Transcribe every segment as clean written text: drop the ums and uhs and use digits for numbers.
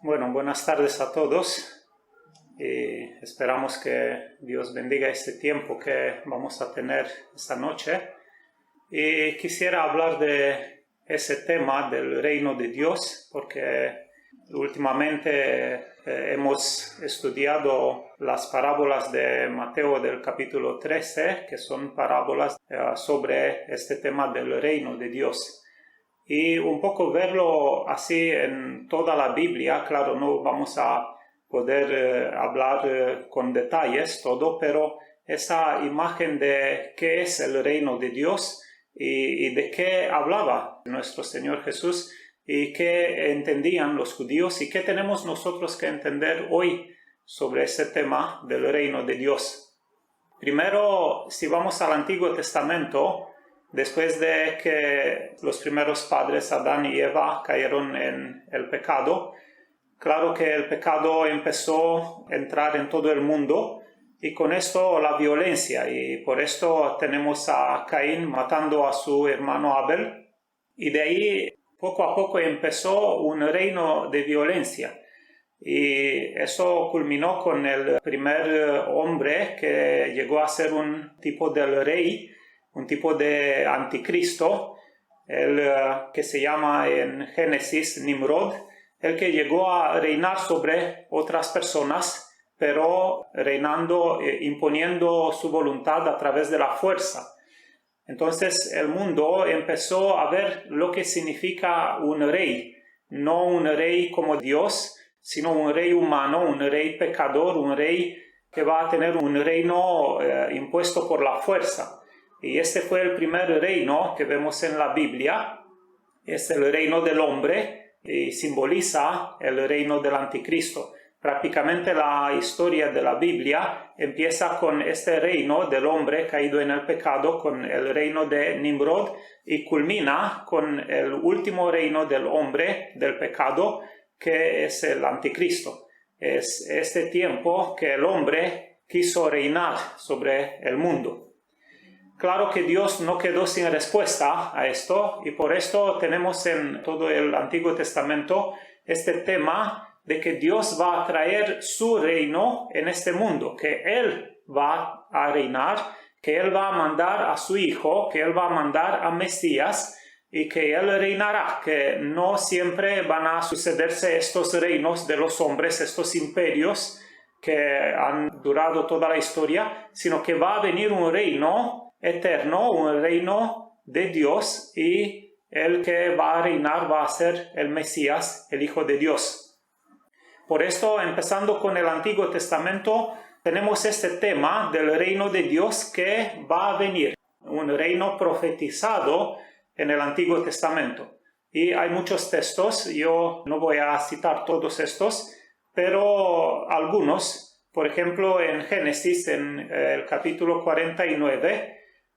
Bueno, buenas tardes a todos y esperamos que Dios bendiga este tiempo que vamos a tener esta noche. Y quisiera hablar de ese tema del reino de Dios porque últimamente hemos estudiado las parábolas de Mateo del capítulo 13, que son parábolas sobre este tema del reino de Dios. Y un poco verlo así en toda la Biblia. Claro, no vamos a poder hablar con detalles todo, pero esa imagen de qué es el reino de Dios y de qué hablaba nuestro Señor Jesús y qué entendían los judíos y qué tenemos nosotros que entender hoy sobre ese tema del reino de Dios. Primero, si vamos al Antiguo Testamento, después de que los primeros padres, Adán y Eva, cayeron en el pecado, claro que el pecado empezó a entrar en todo el mundo y con esto la violencia. Y por esto tenemos a Caín matando a su hermano Abel. Y de ahí poco a poco empezó un reino de violencia. Y eso culminó con el primer hombre que llegó a ser un tipo del rey, un tipo de anticristo, el que se llama en Génesis Nimrod, el que llegó a reinar sobre otras personas, pero reinando, imponiendo su voluntad a través de la fuerza. Entonces el mundo empezó a ver lo que significa un rey, no un rey como Dios, sino un rey humano, un rey pecador, un rey que va a tener un reino impuesto por la fuerza. Y este fue el primer reino que vemos en la Biblia. Es el reino del hombre y simboliza el reino del anticristo. Prácticamente la historia de la Biblia empieza con este reino del hombre caído en el pecado, con el reino de Nimrod, y culmina con el último reino del hombre del pecado, que es el anticristo. Es este tiempo que el hombre quiso reinar sobre el mundo. Claro que Dios no quedó sin respuesta a esto y por esto tenemos en todo el Antiguo Testamento este tema de que Dios va a traer su reino en este mundo, que Él va a reinar, que Él va a mandar a su Hijo, que Él va a mandar a Mesías y que Él reinará, que no siempre van a sucederse estos reinos de los hombres, estos imperios que han durado toda la historia, sino que va a venir un reino eterno, un reino de Dios, y el que va a reinar va a ser el Mesías, el Hijo de Dios. Por esto, empezando con el Antiguo Testamento, tenemos este tema del reino de Dios que va a venir, un reino profetizado en el Antiguo Testamento. Y hay muchos textos, yo no voy a citar todos estos, pero algunos, por ejemplo en Génesis, en el capítulo 49,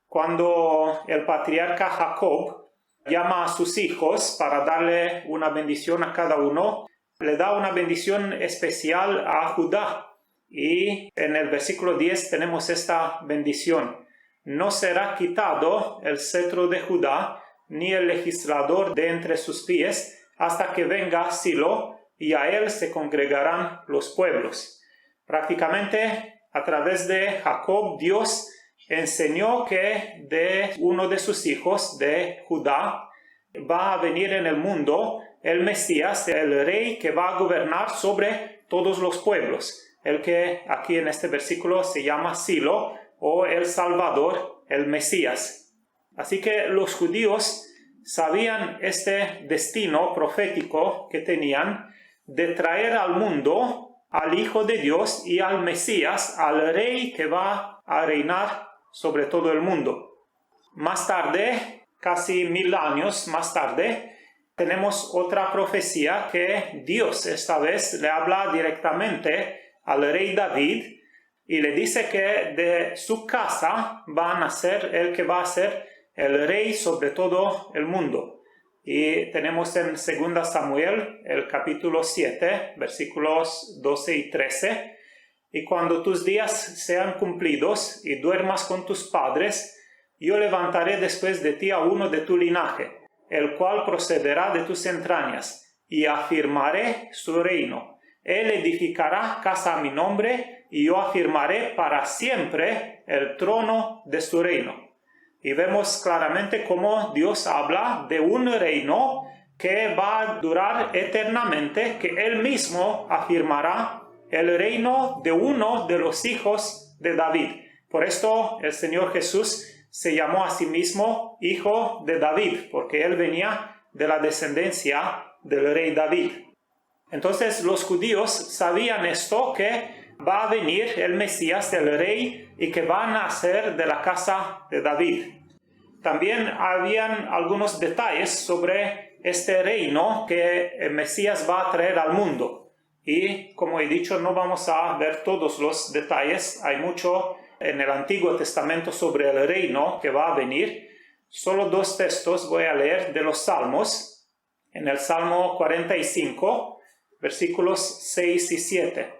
cuando el patriarca Jacob llama a sus hijos para darle una bendición a cada uno, le da una bendición especial a Judá. Y en el versículo 10 tenemos esta bendición. No será quitado el cetro de Judá, ni el legislador de entre sus pies, hasta que venga Silo, y a él se congregarán los pueblos. Prácticamente, a través de Jacob, Dios enseñó que de uno de sus hijos, de Judá, va a venir en el mundo el Mesías, el rey que va a gobernar sobre todos los pueblos, el que aquí en este versículo se llama Silo, o el Salvador, el Mesías. Así que los judíos sabían este destino profético que tenían de traer al mundo al Hijo de Dios y al Mesías, al rey que va a reinar sobre todo el mundo. Más tarde, casi 1000 años más tarde, tenemos otra profecía que Dios esta vez le habla directamente al rey David y le dice que de su casa va a nacer el que va a ser el rey sobre todo el mundo. Y tenemos en 2 Samuel el capítulo 7, versículos 12 y 13. Y cuando tus días sean cumplidos y duermas con tus padres, yo levantaré después de ti a uno de tu linaje, el cual procederá de tus entrañas, y afirmaré su reino. Él edificará casa a mi nombre y yo afirmaré para siempre el trono de su reino. Y vemos claramente cómo Dios habla de un reino que va a durar eternamente, que Él mismo afirmará el reino de uno de los hijos de David. Por esto el Señor Jesús se llamó a sí mismo Hijo de David, porque Él venía de la descendencia del rey David. Entonces los judíos sabían esto, que va a venir el Mesías, el rey, y que va a nacer de la casa de David. También habían algunos detalles sobre este reino que el Mesías va a traer al mundo. Y como he dicho, no vamos a ver todos los detalles. Hay mucho en el Antiguo Testamento sobre el reino que va a venir. Solo 2 textos voy a leer de los Salmos. En el Salmo 45, versículos 6 y 7.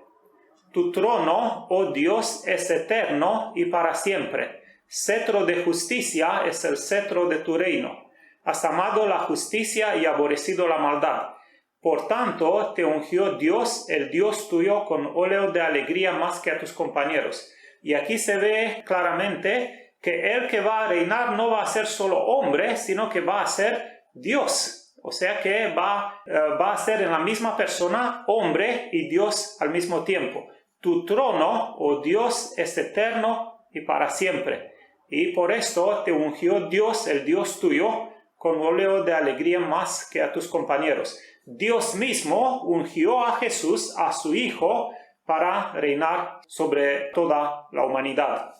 Tu trono, oh Dios, es eterno y para siempre. Cetro de justicia es el cetro de tu reino. Has amado la justicia y aborrecido la maldad. Por tanto, te ungió Dios, el Dios tuyo, con óleo de alegría más que a tus compañeros. Y aquí se ve claramente que el que va a reinar no va a ser solo hombre, sino que va a ser Dios. O sea que va a ser en la misma persona hombre y Dios al mismo tiempo. Tu trono, oh Dios, es eterno y para siempre. Y por esto te ungió Dios, el Dios tuyo, con óleo de alegría más que a tus compañeros. Dios mismo ungió a Jesús, a su Hijo, para reinar sobre toda la humanidad.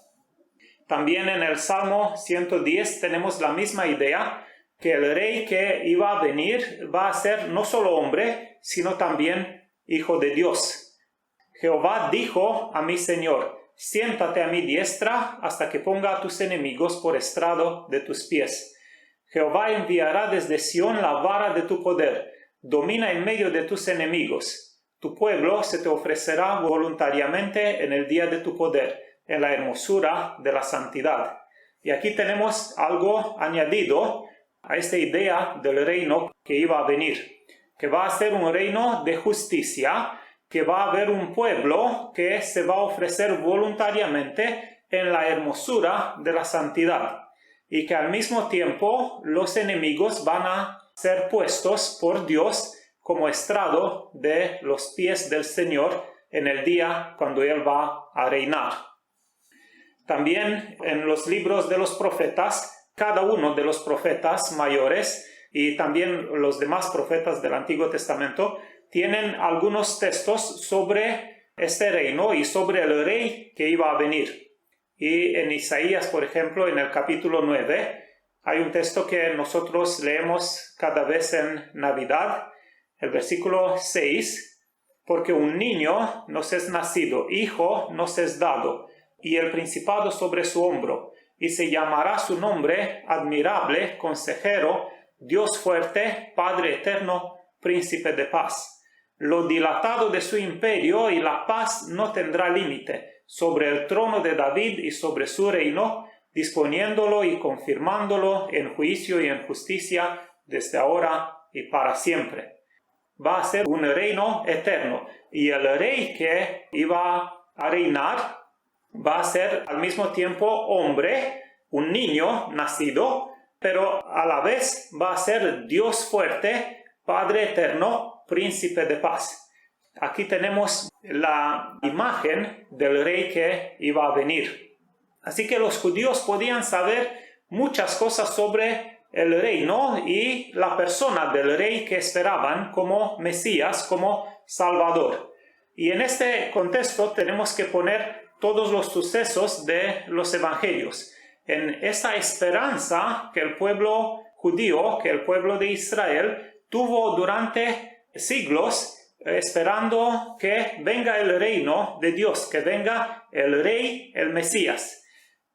También en el Salmo 110 tenemos la misma idea, que el rey que iba a venir va a ser no solo hombre, sino también Hijo de Dios. Jehová dijo a mi Señor: siéntate a mi diestra hasta que ponga a tus enemigos por estrado de tus pies. Jehová enviará desde Sión la vara de tu poder. Domina en medio de tus enemigos. Tu pueblo se te ofrecerá voluntariamente en el día de tu poder, en la hermosura de la santidad. Y aquí tenemos algo añadido a esta idea del reino que iba a venir, que va a ser un reino de justicia, que va a haber un pueblo que se va a ofrecer voluntariamente en la hermosura de la santidad, y que al mismo tiempo los enemigos van a ser puestos por Dios como estrado de los pies del Señor en el día cuando Él va a reinar. También en los libros de los profetas, cada uno de los profetas mayores y también los demás profetas del Antiguo Testamento tienen algunos textos sobre este reino y sobre el rey que iba a venir. Y en Isaías, por ejemplo, en el capítulo 9, hay un texto que nosotros leemos cada vez en Navidad, el versículo 6, porque un niño nos es nacido, hijo nos es dado, y el principado sobre su hombro, y se llamará su nombre admirable, consejero, Dios fuerte, Padre eterno, príncipe de paz. Lo dilatado de su imperio y la paz no tendrá límite, sobre el trono de David y sobre su reino, disponiéndolo y confirmándolo en juicio y en justicia desde ahora y para siempre. Va a ser un reino eterno, y el rey que iba a reinar va a ser al mismo tiempo hombre, un niño nacido, pero a la vez va a ser Dios fuerte, Padre eterno, príncipe de paz. Aquí tenemos la imagen del rey que iba a venir. Así que los judíos podían saber muchas cosas sobre el reino y la persona del rey que esperaban como Mesías, como Salvador. Y en este contexto tenemos que poner todos los sucesos de los evangelios, en esa esperanza que el pueblo judío, que el pueblo de Israel tuvo durante siglos, esperando que venga el reino de Dios, que venga el rey, el Mesías.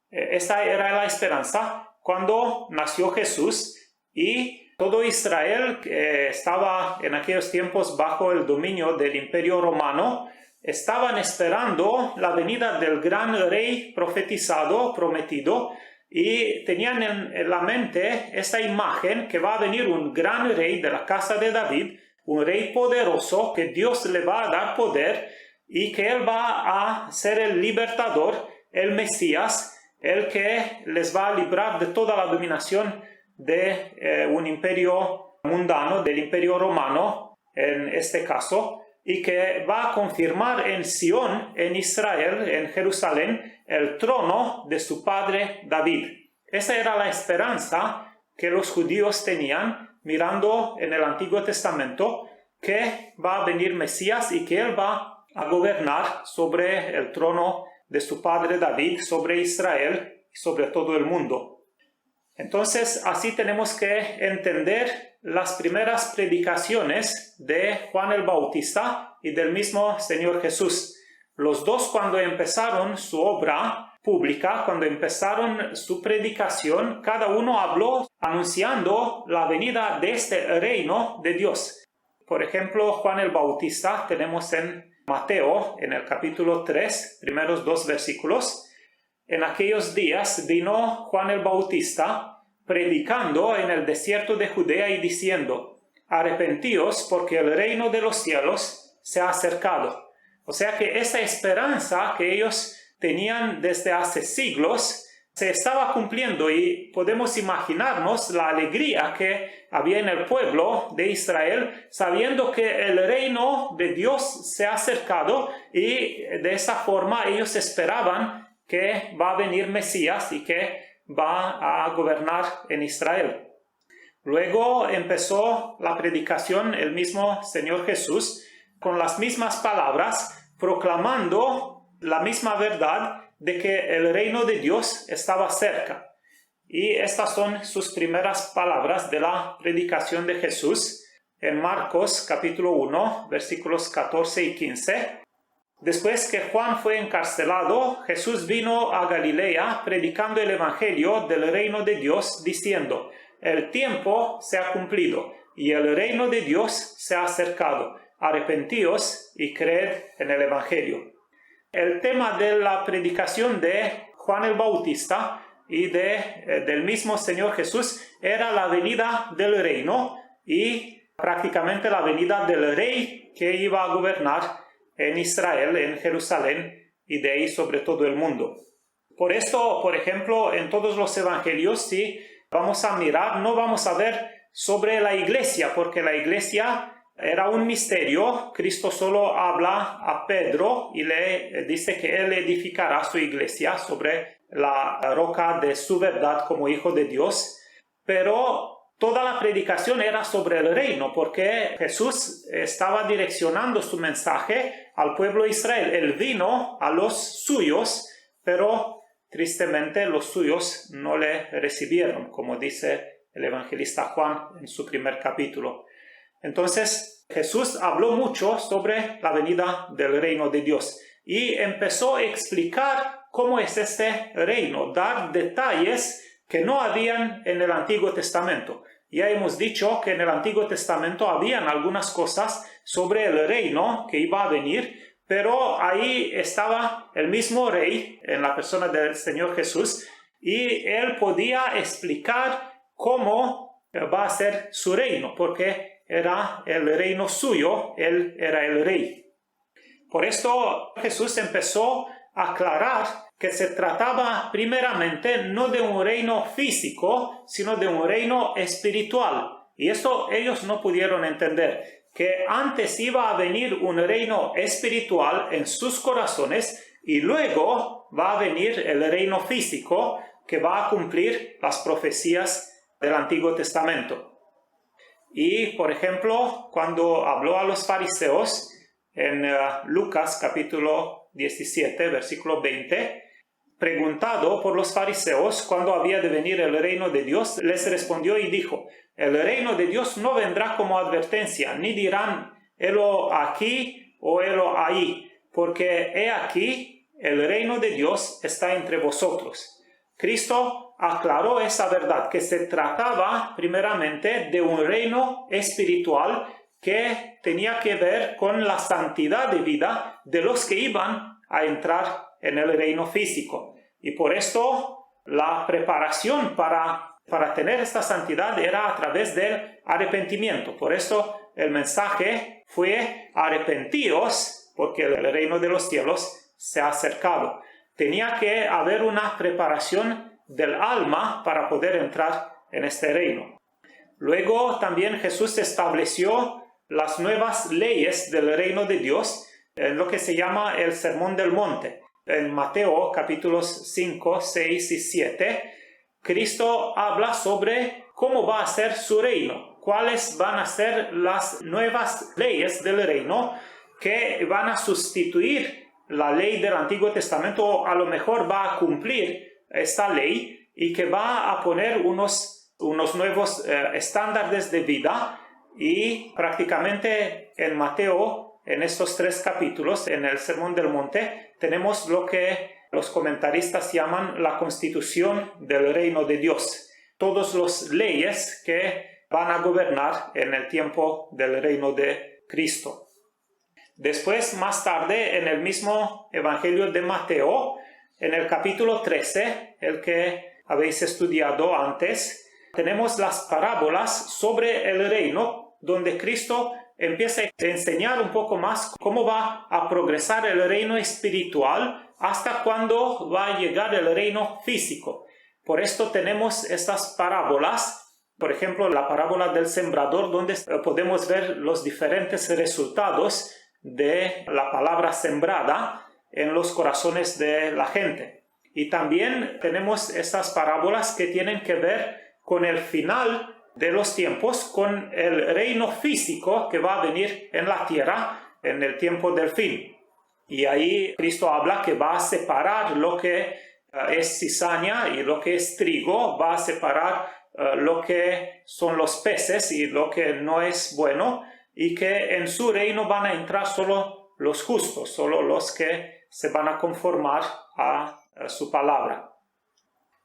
Esta era la esperanza cuando nació Jesús, y todo Israel, que estaba en aquellos tiempos bajo el dominio del Imperio Romano, estaban esperando la venida del gran rey profetizado, prometido, y tenían en la mente esta imagen que va a venir un gran rey de la casa de David, un rey poderoso, que Dios le va a dar poder y que Él va a ser el libertador, el Mesías, el que les va a librar de toda la dominación de un imperio mundano, del imperio romano en este caso, y que va a confirmar en Sion, en Israel, en Jerusalén, el trono de su padre David. Esa era la esperanza que los judíos tenían mirando en el Antiguo Testamento, que va a venir Mesías y que Él va a gobernar sobre el trono de su padre David, sobre Israel y sobre todo el mundo. Entonces, así tenemos que entender las primeras predicaciones de Juan el Bautista y del mismo Señor Jesús. Los dos, cuando empezaron su obra pública, cuando empezaron su predicación, cada uno habló anunciando la venida de este reino de Dios. Por ejemplo, Juan el Bautista tenemos en Mateo, en el capítulo 3, primeros 2 versículos. En aquellos días vino Juan el Bautista predicando en el desierto de Judea y diciendo: arrepentíos, porque el reino de los cielos se ha acercado. O sea que esa esperanza que ellos tenían desde hace siglos se estaba cumpliendo, y podemos imaginarnos la alegría que había en el pueblo de Israel sabiendo que el reino de Dios se ha acercado, y de esa forma ellos esperaban que va a venir Mesías y que va a gobernar en Israel. Luego empezó la predicación el mismo Señor Jesús con las mismas palabras, proclamando la misma verdad de que el reino de Dios estaba cerca. Y estas son sus primeras palabras de la predicación de Jesús en Marcos capítulo 1, versículos 14 y 15. Después que Juan fue encarcelado, Jesús vino a Galilea predicando el evangelio del reino de Dios, diciendo: el tiempo se ha cumplido y el reino de Dios se ha acercado. Arrepentíos y creed en el evangelio. El tema de la predicación de Juan el Bautista y del mismo Señor Jesús era la venida del reino y prácticamente la venida del rey que iba a gobernar en Israel, en Jerusalén y de ahí sobre todo el mundo. Por esto, por ejemplo, en todos los evangelios, si vamos a mirar, no vamos a ver sobre la iglesia, porque la iglesia era un misterio. Cristo solo habla a Pedro y le dice que él edificará su iglesia sobre la roca de su verdad como hijo de Dios. Pero toda la predicación era sobre el reino, porque Jesús estaba direccionando su mensaje al pueblo de Israel. Él vino a los suyos, pero tristemente los suyos no le recibieron, como dice el evangelista Juan en su primer capítulo. Entonces Jesús habló mucho sobre la venida del reino de Dios y empezó a explicar cómo es este reino, dar detalles que no habían en el Antiguo Testamento. Ya hemos dicho que en el Antiguo Testamento habían algunas cosas sobre el reino que iba a venir, pero ahí estaba el mismo rey en la persona del Señor Jesús, y él podía explicar cómo va a ser su reino, porque era el reino suyo, él era el rey. Por esto Jesús empezó a aclarar que se trataba primeramente no de un reino físico, sino de un reino espiritual. Y eso ellos no pudieron entender, que antes iba a venir un reino espiritual en sus corazones y luego va a venir el reino físico que va a cumplir las profecías del Antiguo Testamento. Y, por ejemplo, cuando habló a los fariseos en Lucas capítulo 17, versículo 20, preguntado por los fariseos cuándo había de venir el reino de Dios, les respondió y dijo: el reino de Dios no vendrá como advertencia, ni dirán helo aquí o helo ahí, porque he aquí el reino de Dios está entre vosotros. Cristo aclaró esa verdad, que se trataba primeramente de un reino espiritual que tenía que ver con la santidad de vida de los que iban a entrar en el reino físico. Y por esto la preparación para tener esta santidad era a través del arrepentimiento. Por esto el mensaje fue arrepentíos porque el reino de los cielos se ha acercado. Tenía que haber una preparación del alma para poder entrar en este reino. Luego también Jesús estableció las nuevas leyes del reino de Dios en lo que se llama el Sermón del Monte. En Mateo capítulos 5, 6 y 7, Cristo habla sobre cómo va a ser su reino, cuáles van a ser las nuevas leyes del reino que van a sustituir la ley del Antiguo Testamento, o a lo mejor va a cumplir esta ley y que va a poner unos nuevos estándares de vida. Y prácticamente en Mateo, en estos 3 capítulos, en el Sermón del Monte, tenemos lo que los comentaristas llaman la constitución del reino de Dios. Todas las leyes que van a gobernar en el tiempo del reino de Cristo. Después, más tarde, en el mismo Evangelio de Mateo, en el capítulo 13, el que habéis estudiado antes, tenemos las parábolas sobre el reino, donde Cristo empieza a enseñar un poco más cómo va a progresar el reino espiritual hasta cuando va a llegar el reino físico. Por esto tenemos estas parábolas, por ejemplo, la parábola del sembrador, donde podemos ver los diferentes resultados de la palabra sembrada en los corazones de la gente. Y también tenemos estas parábolas que tienen que ver con el final de los tiempos, con el reino físico que va a venir en la tierra en el tiempo del fin. Y ahí Cristo habla que va a separar lo que es cizaña y lo que es trigo, va a separar lo que son los peces y lo que no es bueno, y que en su reino van a entrar solo los justos, solo los que se van a conformar a su palabra.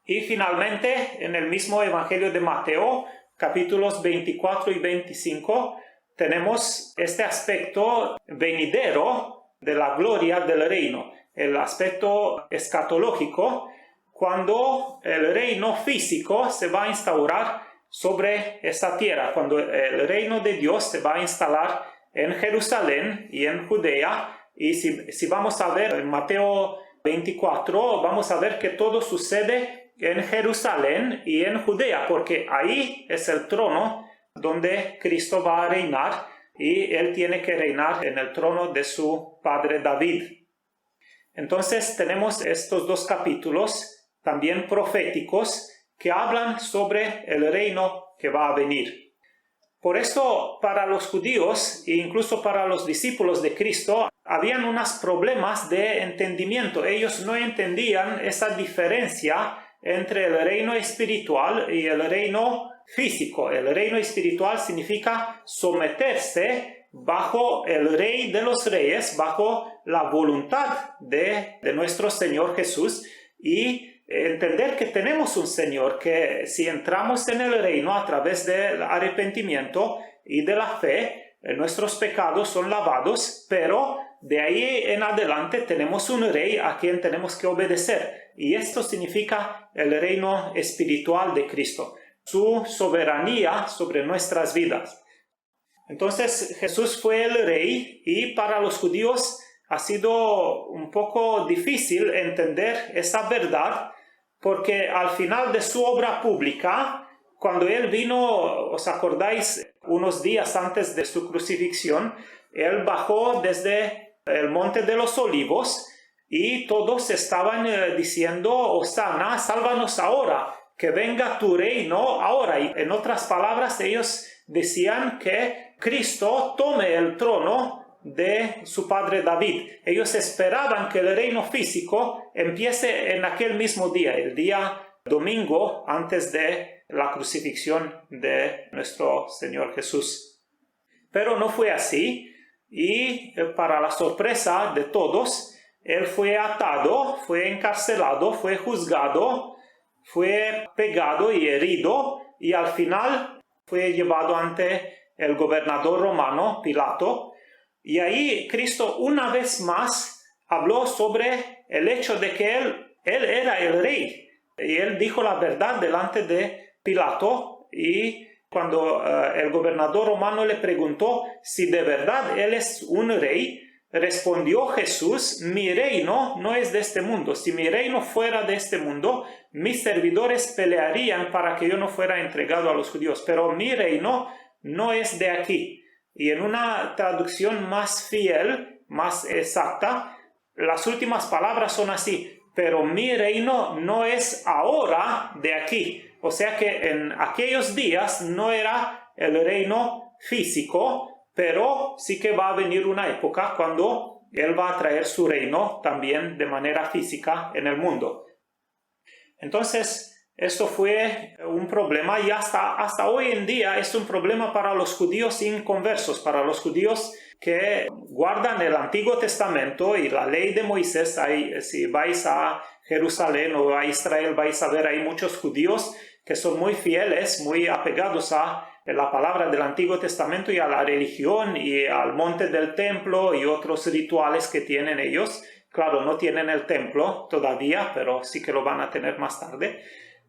Y finalmente, en el mismo Evangelio de Mateo, capítulos 24 y 25, tenemos este aspecto venidero de la gloria del reino, el aspecto escatológico, cuando el reino físico se va a instaurar sobre esta tierra, cuando el reino de Dios se va a instalar en Jerusalén y en Judea. Y si vamos a ver en Mateo 24, vamos a ver que todo sucede en Jerusalén y en Judea, porque ahí es el trono donde Cristo va a reinar, y él tiene que reinar en el trono de su padre David. Entonces tenemos estos 2 capítulos también proféticos que hablan sobre el reino que va a venir. Por esto, para los judíos e incluso para los discípulos de Cristo, habían unos problemas de entendimiento. Ellos no entendían esa diferencia entre el reino espiritual y el reino físico. El reino espiritual significa someterse bajo el Rey de los Reyes, bajo la voluntad de nuestro Señor Jesús, y entender que tenemos un Señor, que si entramos en el reino a través del arrepentimiento y de la fe, nuestros pecados son lavados, pero de ahí en adelante tenemos un Rey a quien tenemos que obedecer. Y esto significa el reino espiritual de Cristo, su soberanía sobre nuestras vidas. Entonces Jesús fue el Rey, y para los judíos ha sido un poco difícil entender esa verdad, porque al final de su obra pública, cuando él vino, ¿os acordáis? Unos días antes de su crucifixión, él bajó desde el Monte de los Olivos y todos estaban diciendo: Hosana, sálvanos ahora, que venga tu reino ahora. Y en otras palabras, ellos decían que Cristo tome el trono de su padre David. Ellos esperaban que el reino físico empiece en aquel mismo día, el día domingo antes de la crucifixión de nuestro Señor Jesús. Pero no fue así, y para la sorpresa de todos, él fue atado, fue encarcelado, fue juzgado, fue pegado y herido, y al final fue llevado ante el gobernador romano, Pilato. Y ahí Cristo una vez más habló sobre el hecho de que él era el rey. Y él dijo la verdad delante de Pilato, y cuando el gobernador romano le preguntó si de verdad él es un rey, respondió Jesús: mi reino no es de este mundo. Si mi reino fuera de este mundo, mis servidores pelearían para que yo no fuera entregado a los judíos, pero mi reino no es de aquí. Y en una traducción más fiel, más exacta, las últimas palabras son así: pero mi reino no es ahora de aquí. O sea que en aquellos días no era el reino físico, pero sí que va a venir una época cuando Él va a traer su reino también de manera física en el mundo. Entonces, esto fue un problema y hasta hoy en día es un problema para los judíos inconversos, para los judíos que guardan el Antiguo Testamento y la ley de Moisés. Si vais a Jerusalén o a Israel, vais a ver ahí muchos judíos que son muy fieles, muy apegados a la palabra del Antiguo Testamento y a la religión y al monte del templo y otros rituales que tienen ellos. Claro, no tienen el templo todavía, pero sí que lo van a tener más tarde.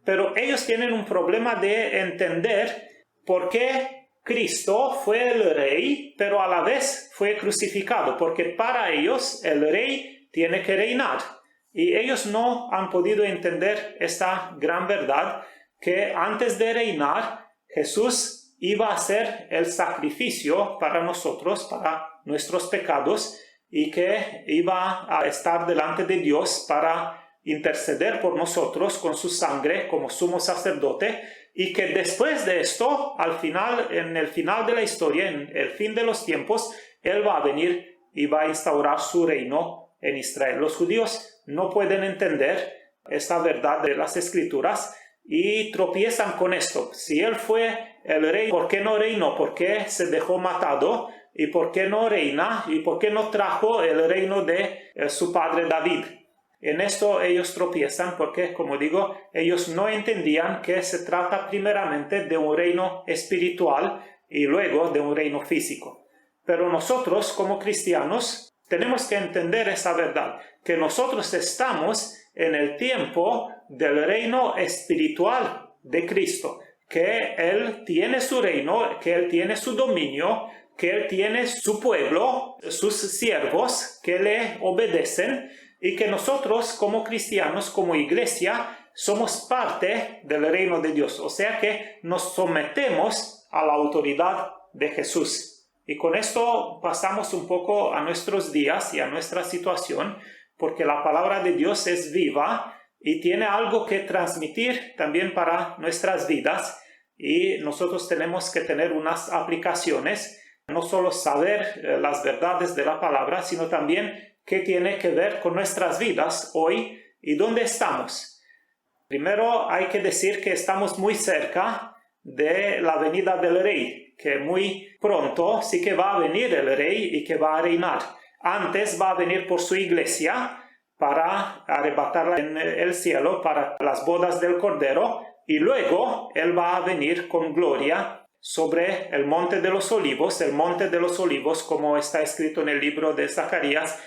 Pero ellos tienen un problema de entender por qué Cristo fue el rey, pero a la vez fue crucificado, porque para ellos el rey tiene que reinar. Y ellos no han podido entender esta gran verdad, que antes de reinar, Jesús iba a hacer el sacrificio para nosotros, para nuestros pecados, y que iba a estar delante de Dios para interceder por nosotros con su sangre como sumo sacerdote, y que después de esto, en el final de la historia, en el fin de los tiempos, Él va a venir y va a instaurar su reino en Israel. Los judíos no pueden entender esta verdad de las Escrituras y tropiezan con esto. Si Él fue el rey, ¿por qué no reinó? ¿Por qué se dejó matado? ¿Y por qué no reina? ¿Y por qué no trajo el reino de su padre David? En esto ellos tropiezan porque, como digo, ellos no entendían que se trata primeramente de un reino espiritual y luego de un reino físico. Pero nosotros, como cristianos, tenemos que entender esa verdad, que nosotros estamos en el tiempo del reino espiritual de Cristo, que Él tiene su reino, que Él tiene su dominio, que Él tiene su pueblo, sus siervos que le obedecen, y que nosotros como cristianos, como iglesia, somos parte del reino de Dios. O sea que nos sometemos a la autoridad de Jesús. Y con esto pasamos un poco a nuestros días y a nuestra situación, porque la palabra de Dios es viva y tiene algo que transmitir también para nuestras vidas, y nosotros tenemos que tener unas aplicaciones, no solo saber las verdades de la palabra, sino también qué tiene que ver con nuestras vidas hoy y dónde estamos. Primero hay que decir que estamos muy cerca de la venida del Rey, que muy pronto sí que va a venir el Rey y que va a reinar. Antes va a venir por su iglesia para arrebatarla en el cielo para las bodas del Cordero, y luego Él va a venir con gloria sobre el monte de los olivos. El monte de los olivos, como está escrito en el libro de Zacarías,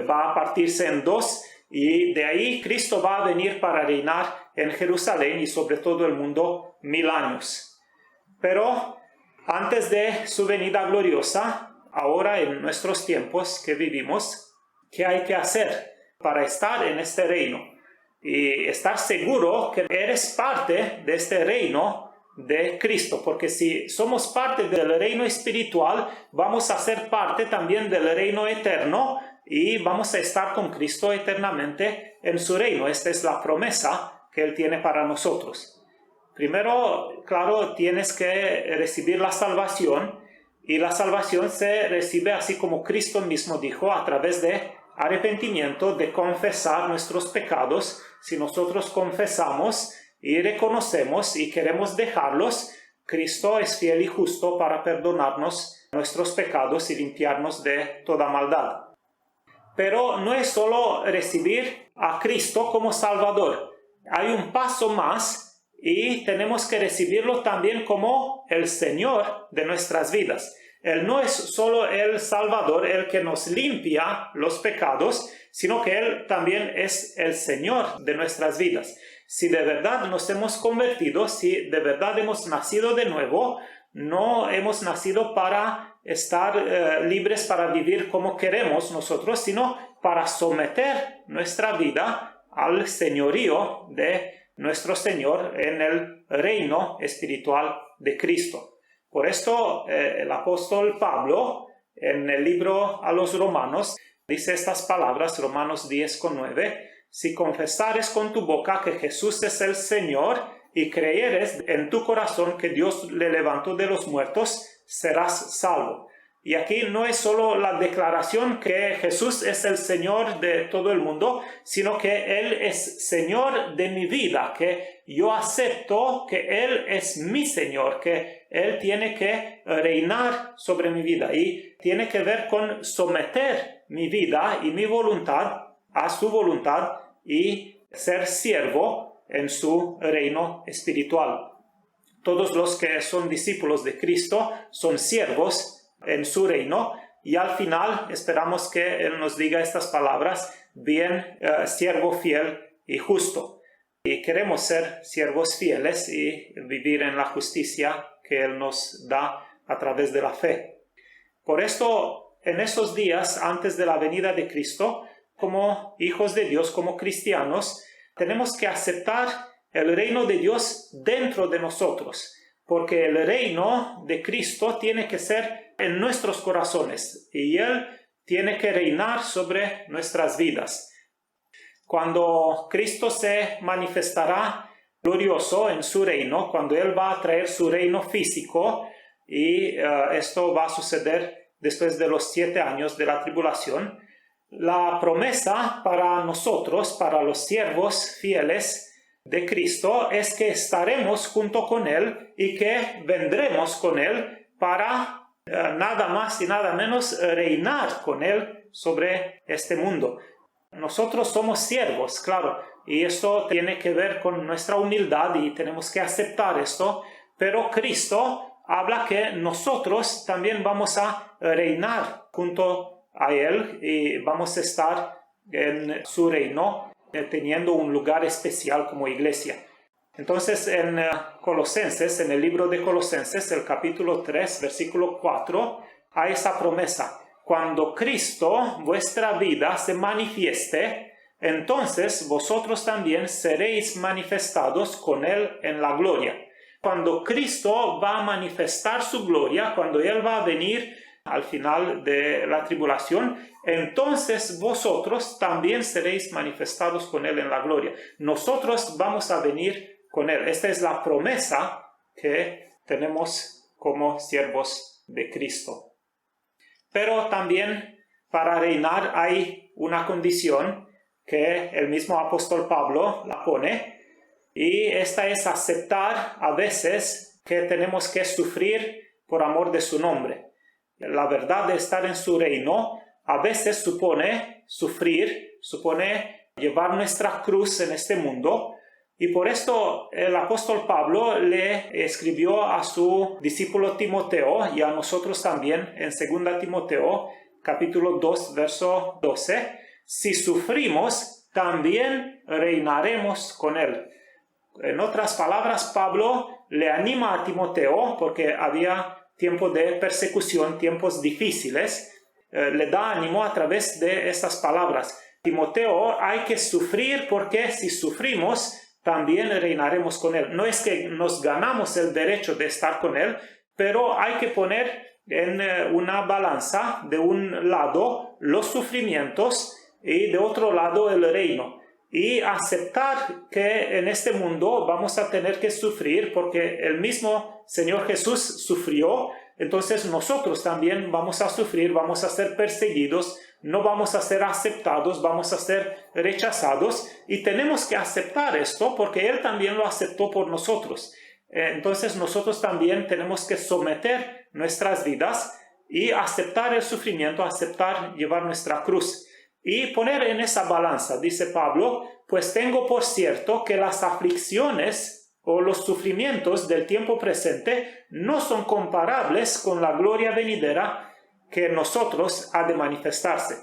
va a partirse en dos, y de ahí Cristo va a venir para reinar en Jerusalén y sobre todo el mundo 1000 años. Pero antes de su venida gloriosa, ahora en nuestros tiempos que vivimos, ¿qué hay que hacer para estar en este reino? Y estar seguro que eres parte de este reino de Cristo, porque si somos parte del reino espiritual, vamos a ser parte también del reino eterno y vamos a estar con Cristo eternamente en su reino. Esta es la promesa que Él tiene para nosotros. Primero, claro, tienes que recibir la salvación, y la salvación se recibe así como Cristo mismo dijo, a través de arrepentimiento, de confesar nuestros pecados. Si nosotros confesamos y reconocemos y queremos dejarlos, Cristo es fiel y justo para perdonarnos nuestros pecados y limpiarnos de toda maldad. Pero no es solo recibir a Cristo como Salvador. Hay un paso más y tenemos que recibirlo también como el Señor de nuestras vidas. Él no es solo el Salvador, el que nos limpia los pecados, sino que Él también es el Señor de nuestras vidas. si de verdad nos hemos convertido, si de verdad hemos nacido de nuevo, no hemos nacido para estar libres para vivir como queremos nosotros, sino para someter nuestra vida al señorío de nuestro Señor en el reino espiritual de Cristo. Por esto el apóstol Pablo en el libro a los Romanos dice estas palabras, Romanos 10:9, si confesares con tu boca que Jesús es el Señor y creyeres en tu corazón que Dios le levantó de los muertos, serás salvo. Y aquí no es solo la declaración que Jesús es el Señor de todo el mundo, sino que Él es Señor de mi vida, que yo acepto que Él es mi Señor, que Él tiene que reinar sobre mi vida y tiene que ver con someter mi vida y mi voluntad a su voluntad y ser siervo en su reino espiritual. Todos los que son discípulos de Cristo son siervos en su reino y al final esperamos que Él nos diga estas palabras, bien, siervo fiel y justo. Y queremos ser siervos fieles y vivir en la justicia que Él nos da a través de la fe. Por esto, en estos días antes de la venida de Cristo, como hijos de Dios, como cristianos, tenemos que aceptar el reino de Dios dentro de nosotros, porque el reino de Cristo tiene que ser en nuestros corazones y Él tiene que reinar sobre nuestras vidas. Cuando Cristo se manifestará glorioso en su reino, cuando Él va a traer su reino físico, y esto va a suceder después de los 7 años de la tribulación, la promesa para nosotros, para los siervos fieles de Cristo, es que estaremos junto con Él y que vendremos con Él para nada más y nada menos reinar con Él sobre este mundo. Nosotros somos siervos, claro, y esto tiene que ver con nuestra humildad y tenemos que aceptar esto, pero Cristo habla que nosotros también vamos a reinar junto a Él y vamos a estar en su reino teniendo un lugar especial como iglesia. Entonces en Colosenses, en el libro de Colosenses, el capítulo 3, versículo 4, hay esa promesa. Cuando Cristo, vuestra vida, se manifieste, entonces vosotros también seréis manifestados con Él en la gloria. Cuando Cristo va a manifestar su gloria, cuando Él va a venir al final de la tribulación, entonces vosotros también seréis manifestados con Él en la gloria. Nosotros vamos a venir con Él. Esta es la promesa que tenemos como siervos de Cristo. Pero también para reinar hay una condición que el mismo apóstol Pablo la pone, y esta es aceptar a veces que tenemos que sufrir por amor de su nombre. La verdad de estar en su reino a veces supone sufrir, supone llevar nuestra cruz en este mundo, y por esto el apóstol Pablo le escribió a su discípulo Timoteo y a nosotros también en 2 Timoteo capítulo 2 verso 12, si sufrimos también reinaremos con él. En otras palabras, Pablo le anima a Timoteo porque había tiempo de persecución, tiempos difíciles, le da ánimo a través de estas palabras. Timoteo, hay que sufrir porque si sufrimos, también reinaremos con Él. No es que nos ganamos el derecho de estar con Él, pero hay que poner en una balanza de un lado los sufrimientos y de otro lado el reino. Y aceptar que en este mundo vamos a tener que sufrir porque el mismo Señor Jesús sufrió, entonces nosotros también vamos a sufrir, vamos a ser perseguidos, no vamos a ser aceptados, vamos a ser rechazados y tenemos que aceptar esto porque Él también lo aceptó por nosotros. Entonces nosotros también tenemos que someter nuestras vidas y aceptar el sufrimiento, aceptar llevar nuestra cruz. Y poner en esa balanza, dice Pablo, pues tengo por cierto que las aflicciones o los sufrimientos del tiempo presente no son comparables con la gloria venidera que en nosotros ha de manifestarse.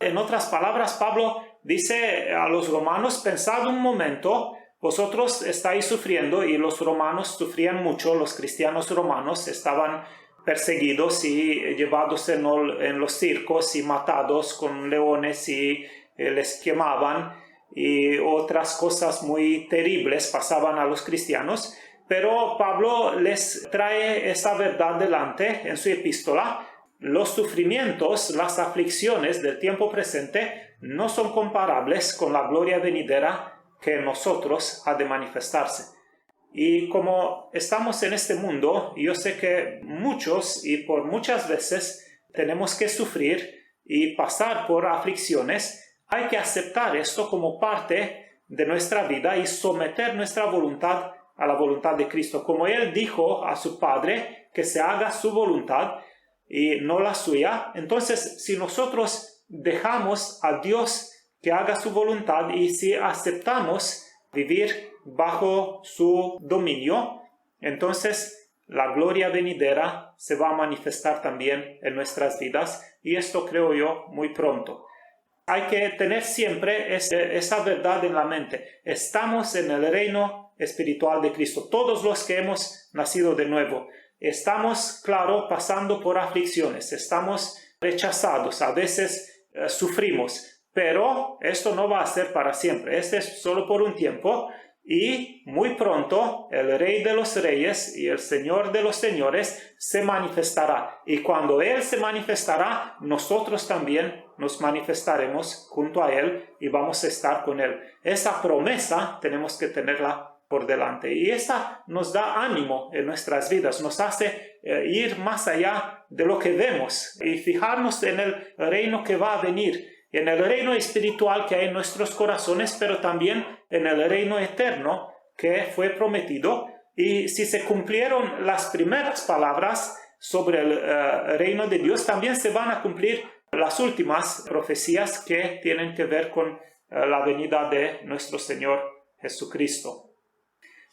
En otras palabras, Pablo dice a los romanos, pensad un momento vosotros estáis sufriendo, y los romanos sufrían mucho, los cristianos romanos estaban perseguidos y llevados en los circos y matados con leones y les quemaban, y otras cosas muy terribles pasaban a los cristianos. Pero Pablo les trae esa verdad delante en su epístola. Los sufrimientos, las aflicciones del tiempo presente no son comparables con la gloria venidera que en nosotros ha de manifestarse. Y como estamos en este mundo, yo sé que muchos y por muchas veces tenemos que sufrir y pasar por aflicciones. Hay que aceptar esto como parte de nuestra vida y someter nuestra voluntad a la voluntad de Cristo. Como Él dijo a su Padre que se haga su voluntad y no la suya, entonces si nosotros dejamos a Dios que haga su voluntad y si aceptamos vivir bajo su dominio, entonces la gloria venidera se va a manifestar también en nuestras vidas, y esto creo yo muy pronto. Hay que tener siempre esa verdad en la mente. Estamos en el reino espiritual de Cristo. Todos los que hemos nacido de nuevo, estamos, claro, pasando por aflicciones, estamos rechazados, a veces sufrimos, pero esto no va a ser para siempre. Este es solo por un tiempo, y muy pronto el Rey de los Reyes y el Señor de los Señores se manifestará. Y cuando Él se manifestará, nosotros también nos manifestaremos junto a Él y vamos a estar con Él. Esa promesa tenemos que tenerla por delante, y esa nos da ánimo en nuestras vidas, nos hace ir más allá de lo que vemos y fijarnos en el reino que va a venir, en el reino espiritual que hay en nuestros corazones, pero también en el reino eterno que fue prometido. Y si se cumplieron las primeras palabras sobre el reino de Dios, también se van a cumplir las últimas profecías que tienen que ver con la venida de nuestro Señor Jesucristo.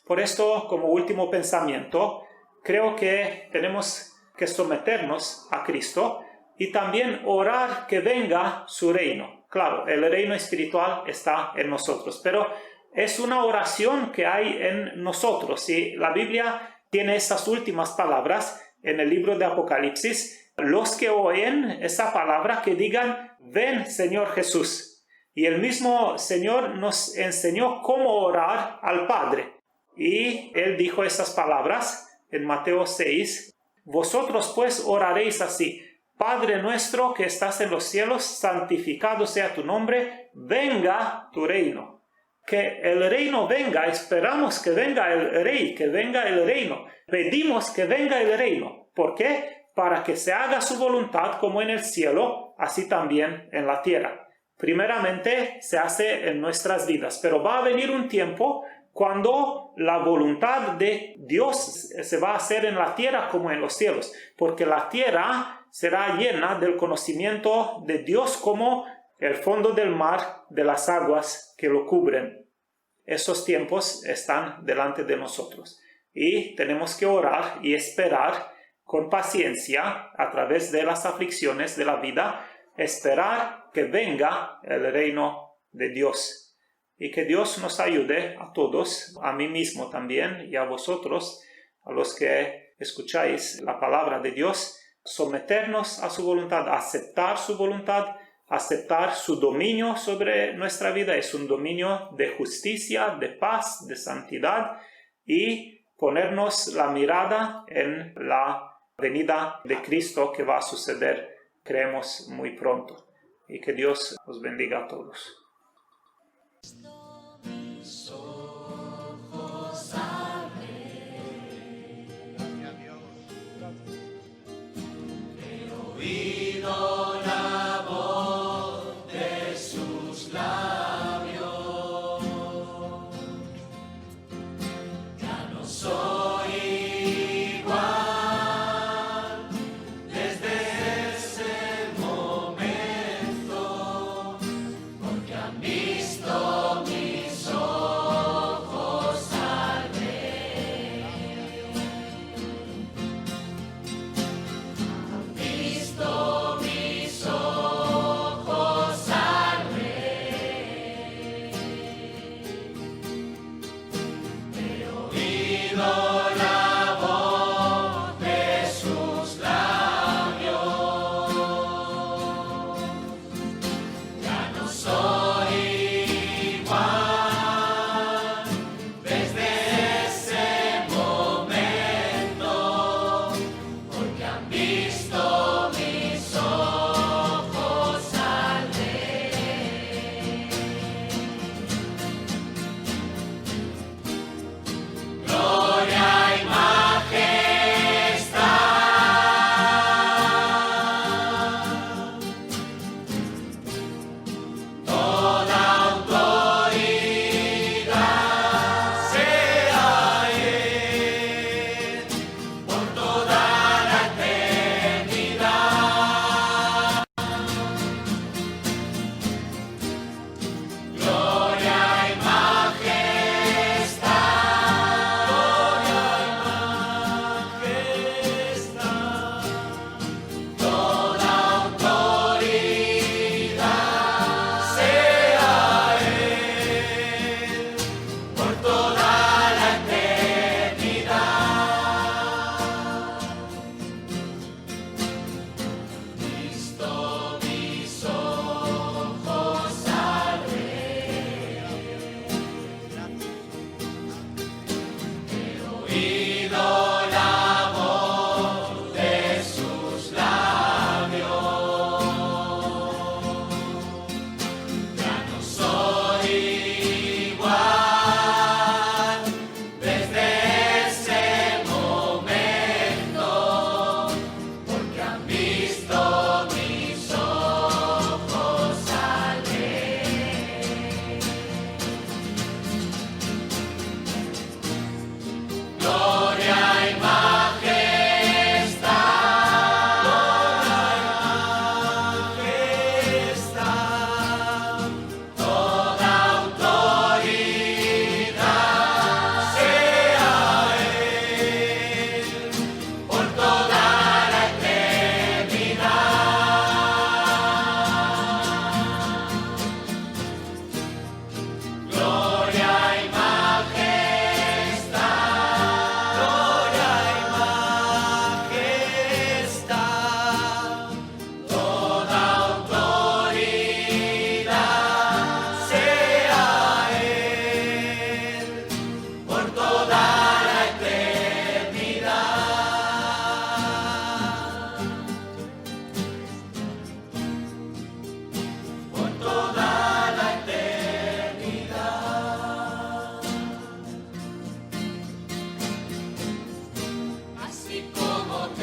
Por esto, como último pensamiento, creo que tenemos que someternos a Cristo y también orar que venga su reino. Claro, el reino espiritual está en nosotros, pero es una oración que hay en nosotros, y la Biblia tiene esas últimas palabras en el libro de Apocalipsis. Los que oyen esa palabra, que digan: ven, Señor Jesús. Y el mismo Señor nos enseñó cómo orar al Padre. Y Él dijo esas palabras en Mateo 6. Vosotros pues oraréis así: Padre nuestro que estás en los cielos, santificado sea tu nombre, venga tu reino. Que el reino venga, esperamos que venga el Rey, que venga el reino. Pedimos que venga el reino. ¿Por qué? Para que se haga su voluntad como en el cielo, así también en la tierra. Primeramente se hace en nuestras vidas, pero va a venir un tiempo cuando la voluntad de Dios se va a hacer en la tierra como en los cielos, porque la tierra será llena del conocimiento de Dios como el fondo del mar, de las aguas que lo cubren. Esos tiempos están delante de nosotros y tenemos que orar y esperar con paciencia a través de las aflicciones de la vida, esperar que venga el reino de Dios. Y que Dios nos ayude a todos, a mí mismo también y a vosotros, a los que escucháis la palabra de Dios, someternos a su voluntad, aceptar su voluntad, aceptar su dominio sobre nuestra vida. Es un dominio de justicia, de paz, de santidad, y ponernos la mirada en la venida de Cristo que va a suceder, creemos, muy pronto. Y que Dios os bendiga a todos.